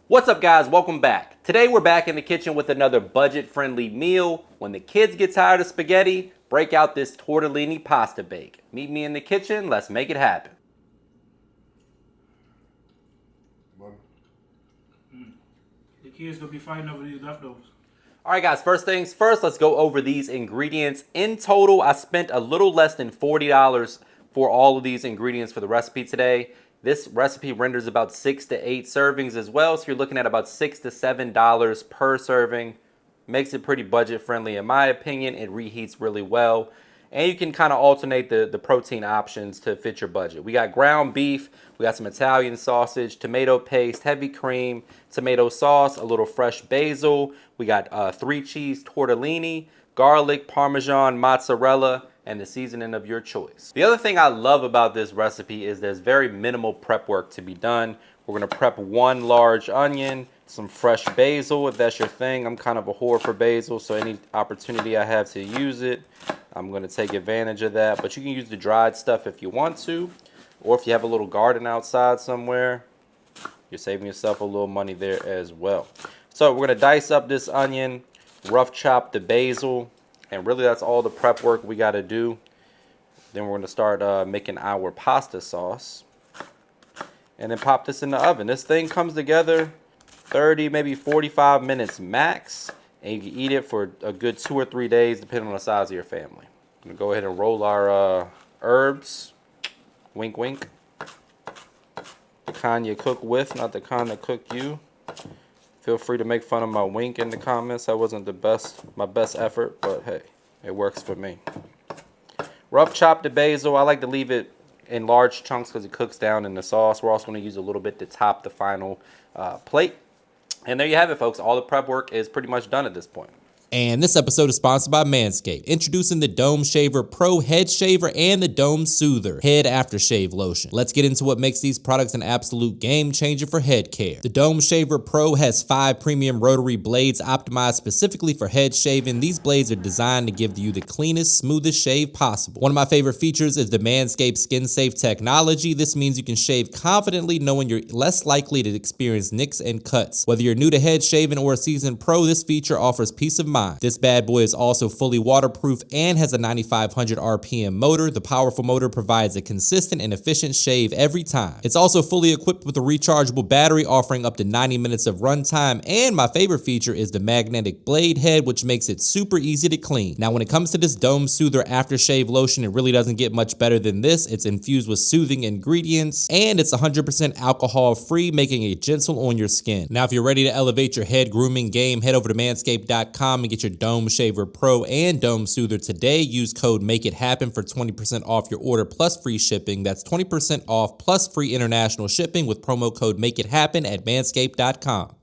What's up, guys? Welcome back. Today we're back in the kitchen with another budget-friendly meal. When the kids get tired of spaghetti, break out this tortellini pasta bake. Meet me in the kitchen. Let's make it happen. The kids gonna be fighting over these leftovers. All right, guys, first things first, let's go over these ingredients. In total, I spent a little less than $40 for all of these ingredients for the recipe today. This recipe renders about 6 to 8 servings as well, so you're looking at about $6 to $7 per serving. Makes it pretty budget friendly in my opinion. It reheats really well. And you can kind of alternate the protein options to fit your budget. We got ground beef, we got some Italian sausage, tomato paste, heavy cream, tomato sauce, a little fresh basil. We got 3 cheese tortellini, garlic, parmesan, mozzarella, and the seasoning of your choice. The other thing I love about this recipe is there's very minimal prep work to be done. We're gonna prep 1 large onion, some fresh basil if that's your thing. I'm kind of a whore for basil, so any opportunity I have to use it, I'm gonna take advantage of that. But you can use the dried stuff if you want to, or if you have a little garden outside somewhere, you're saving yourself a little money there as well. So we're gonna dice up this onion, rough chop the basil, and really that's all the prep work we gotta do. Then we're gonna start making our pasta sauce, and then pop this in the oven. This thing comes together 30, maybe 45 minutes max, and you can eat it for a good 2 or 3 days depending on the size of your family. I'm gonna go ahead and roll our herbs. Wink, wink. The kind you cook with, not the kind that cook you. Feel free to make fun of my wink in the comments. That wasn't my best effort, but hey, it works for me. Rough chop the basil. I like to leave it in large chunks because it cooks down in the sauce. We're also going to use a little bit to top the final plate. And there you have it, folks. All the prep work is pretty much done at this point. And this episode is sponsored by Manscaped, introducing the Dome Shaver Pro Head Shaver and the Dome Soother Head Aftershave Lotion. Let's get into what makes these products an absolute game changer for head care. The Dome Shaver Pro has 5 premium rotary blades optimized specifically for head shaving. These blades are designed to give you the cleanest, smoothest shave possible. One of my favorite features is the Manscaped Skin Safe technology. This means you can shave confidently knowing you're less likely to experience nicks and cuts. Whether you're new to head shaving or a seasoned pro, this feature offers peace of mind. This bad boy is also fully waterproof and has a 9,500 RPM motor. The powerful motor provides a consistent and efficient shave every time. It's also fully equipped with a rechargeable battery, offering up to 90 minutes of runtime. And my favorite feature is the magnetic blade head, which makes it super easy to clean. Now, when it comes to this Dome Soother Aftershave Lotion, it really doesn't get much better than this. It's infused with soothing ingredients, and it's 100% alcohol-free, making it gentle on your skin. Now, if you're ready to elevate your head grooming game, head over to manscaped.com and get your Dome Shaver Pro and Dome Soother today. Use code MAKEITHAPPEN for 20% off your order plus free shipping. That's 20% off plus free international shipping with promo code MAKEITHAPPEN at manscaped.com.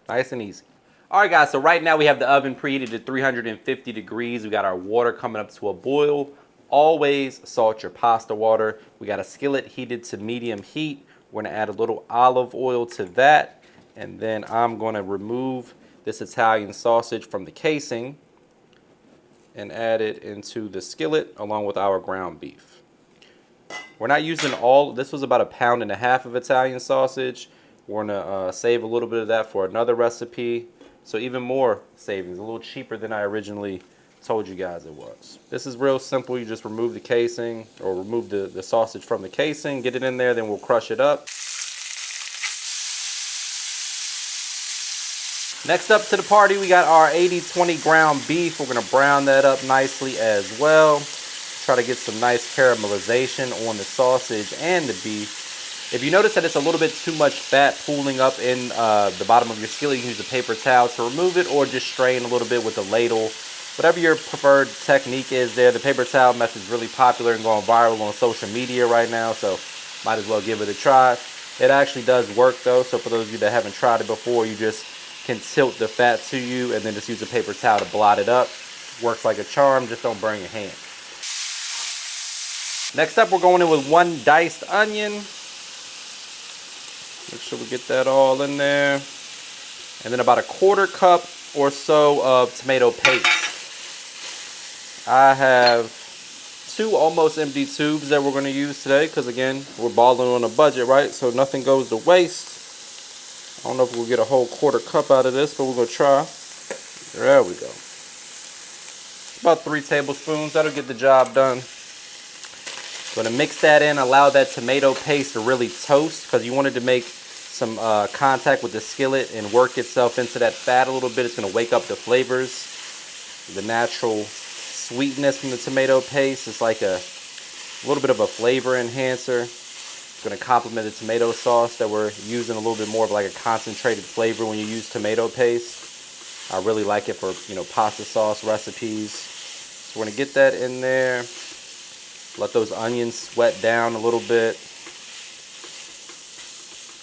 Nice and easy. All right, guys, so right now we have the oven preheated to 350 degrees. We got our water coming up to a boil. Always salt your pasta water. We got a skillet heated to medium heat. We're gonna add a little olive oil to that, and then I'm gonna remove this Italian sausage from the casing and add it into the skillet along with our ground beef. We're not using all, this was about 1.5 pounds of Italian sausage. We're gonna save a little bit of that for another recipe. So even more savings, a little cheaper than I originally told you guys it was. This is real simple. You just remove the casing or remove the sausage from the casing, get it in there, then we'll crush it up. Next up to the party, we got our 80-20 ground beef. We're gonna brown that up nicely as well. Try to get some nice caramelization on the sausage and the beef. If you notice that it's a little bit too much fat pooling up in the bottom of your skillet, you can use a paper towel to remove it or just strain a little bit with a ladle. Whatever your preferred technique is there. The paper towel method is really popular and going viral on social media right now, so might as well give it a try. It actually does work though, so for those of you that haven't tried it before, you just can tilt the fat to you and then just use a paper towel to blot it up. Works like a charm, just don't burn your hand. Next up, we're going in with 1 diced onion. Make sure we get that all in there. And then about 1/4 cup or so of tomato paste. I have 2 almost empty tubes that we're going to use today because again, we're balling on a budget, right? So nothing goes to waste. I don't know if we'll get a whole quarter cup out of this, but we're going to try. There we go. About 3 tablespoons. That'll get the job done. Going to mix that in, allow that tomato paste to really toast because you wanted to make some contact with the skillet and work itself into that fat a little bit. It's going to wake up the flavors. The natural sweetness from the tomato paste is like a little bit of a flavor enhancer. It's going to complement the tomato sauce that we're using, a little bit more of like a concentrated flavor when you use tomato paste. I really like it for, pasta sauce recipes. So we're going to get that in there. Let those onions sweat down a little bit.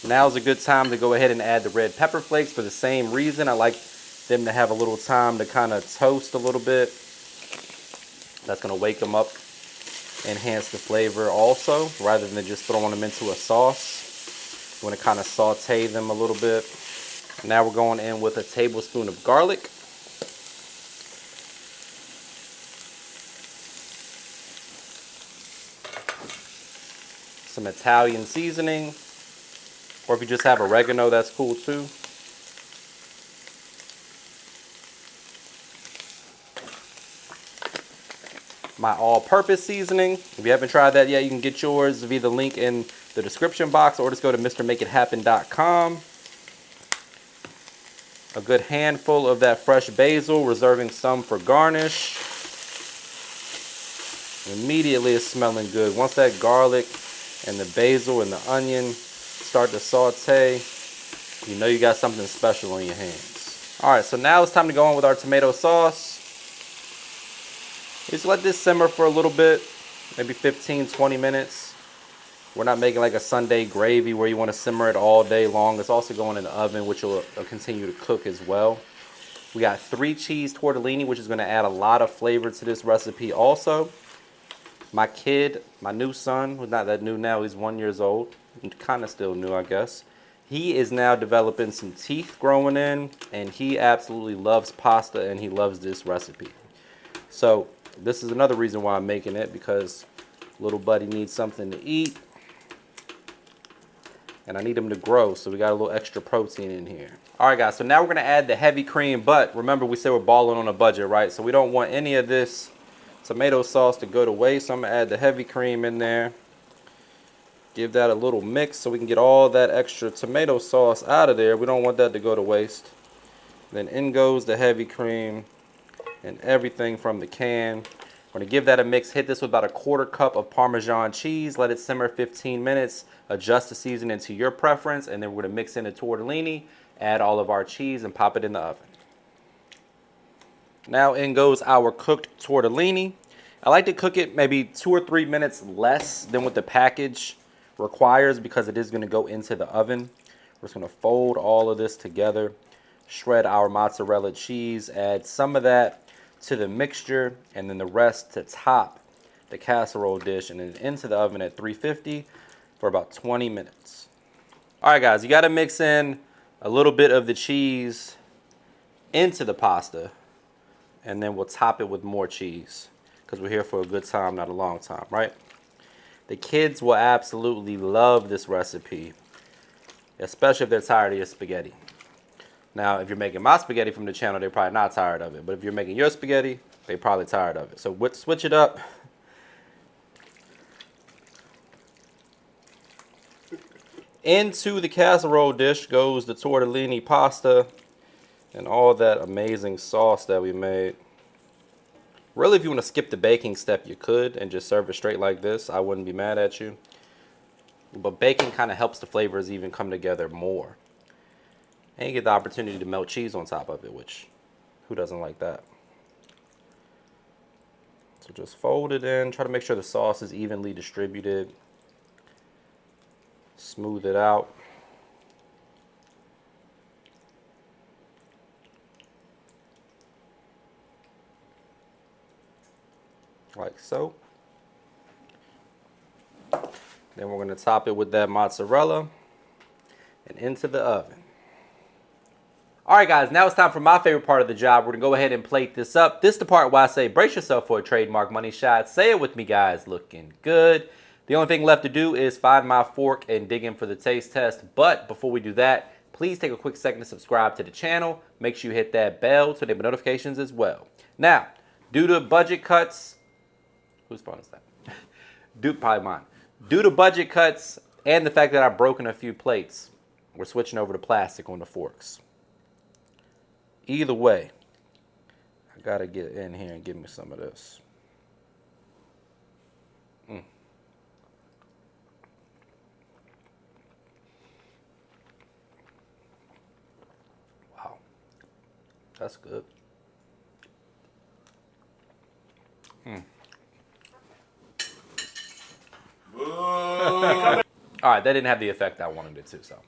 Now's a good time to go ahead and add the red pepper flakes for the same reason. I like them to have a little time to kind of toast a little bit. That's going to wake them up, enhance the flavor also, rather than just throwing them into a sauce. You want to kind of saute them a little bit. Now we're going in with a tablespoon of garlic. Some Italian seasoning, or if you just have oregano, that's cool too. My all-purpose seasoning. If you haven't tried that yet, you can get yours via the link in the description box, or just go to mrmakeithappen.com. A good handful of that fresh basil, reserving some for garnish. Immediately it's smelling good. Once that garlic and the basil and the onion start to saute, you know you got something special on your hands. All right, so now it's time to go in with our tomato sauce. Just let this simmer for a little bit, maybe 15-20 minutes. We're not making like a Sunday gravy where you want to simmer it all day long. It's also going in the oven, which will continue to cook as well. We got 3 cheese tortellini, which is going to add a lot of flavor to this recipe also. My kid, my new son, who's not that new now, he's 1 year old, kind of still new, I guess. He is now developing some teeth growing in, and he absolutely loves pasta, and he loves this recipe. So this is another reason why I'm making it, because little buddy needs something to eat, and I need him to grow, so we got a little extra protein in here. All right, guys, so now we're going to add the heavy cream, but remember we said we're balling on a budget, right? So we don't want any of this tomato sauce to go to waste, so I'm going to add the heavy cream in there. Give that a little mix so we can get all that extra tomato sauce out of there. We don't want that to go to waste. Then in goes the heavy cream and everything from the can. We're going to give that a mix. Hit this with about a 1/4 cup of Parmesan cheese. Let it simmer 15 minutes. Adjust the seasoning to your preference. And then we're going to mix in the tortellini, add all of our cheese, and pop it in the oven. Now in goes our cooked tortellini. I like to cook it maybe 2 or 3 minutes less than what the package requires because it is going to go into the oven. We're just going to fold all of this together, shred our mozzarella cheese, add some of that to the mixture, and then the rest to top the casserole dish, and then into the oven at 350 for about 20 minutes. All right, guys, you got to mix in a little bit of the cheese into the pasta, and then we'll top it with more cheese because we're here for a good time, not a long time, right? The kids will absolutely love this recipe, especially if they're tired of your spaghetti. Now, if you're making my spaghetti from the channel, they're probably not tired of it. But if you're making your spaghetti, they're probably tired of it. So switch it up. Into the casserole dish goes the tortellini pasta and all that amazing sauce that we made. Really, if you want to skip the baking step, you could and just serve it straight like this. I wouldn't be mad at you. But baking kind of helps the flavors even come together more. And you get the opportunity to melt cheese on top of it, which who doesn't like that? So just fold it in. Try to make sure the sauce is evenly distributed. Smooth it out. Like so. Then we're going to top it with that mozzarella and into the oven. All right, guys, now it's time for my favorite part of the job. We're going to go ahead and plate this up. This is the part where I say, brace yourself for a trademark money shot. Say it with me, guys. Looking good. The only thing left to do is find my fork and dig in for the taste test. But before we do that, please take a quick second to subscribe to the channel. Make sure you hit that bell to enable notifications as well. Now, due to budget cuts, whose phone is that? Probably mine. Due to budget cuts and the fact that I've broken a few plates, we're switching over to plastic on the forks. Either way, I gotta get in here and give me some of this. Wow, that's good. All right, that didn't have the effect I wanted it to, so.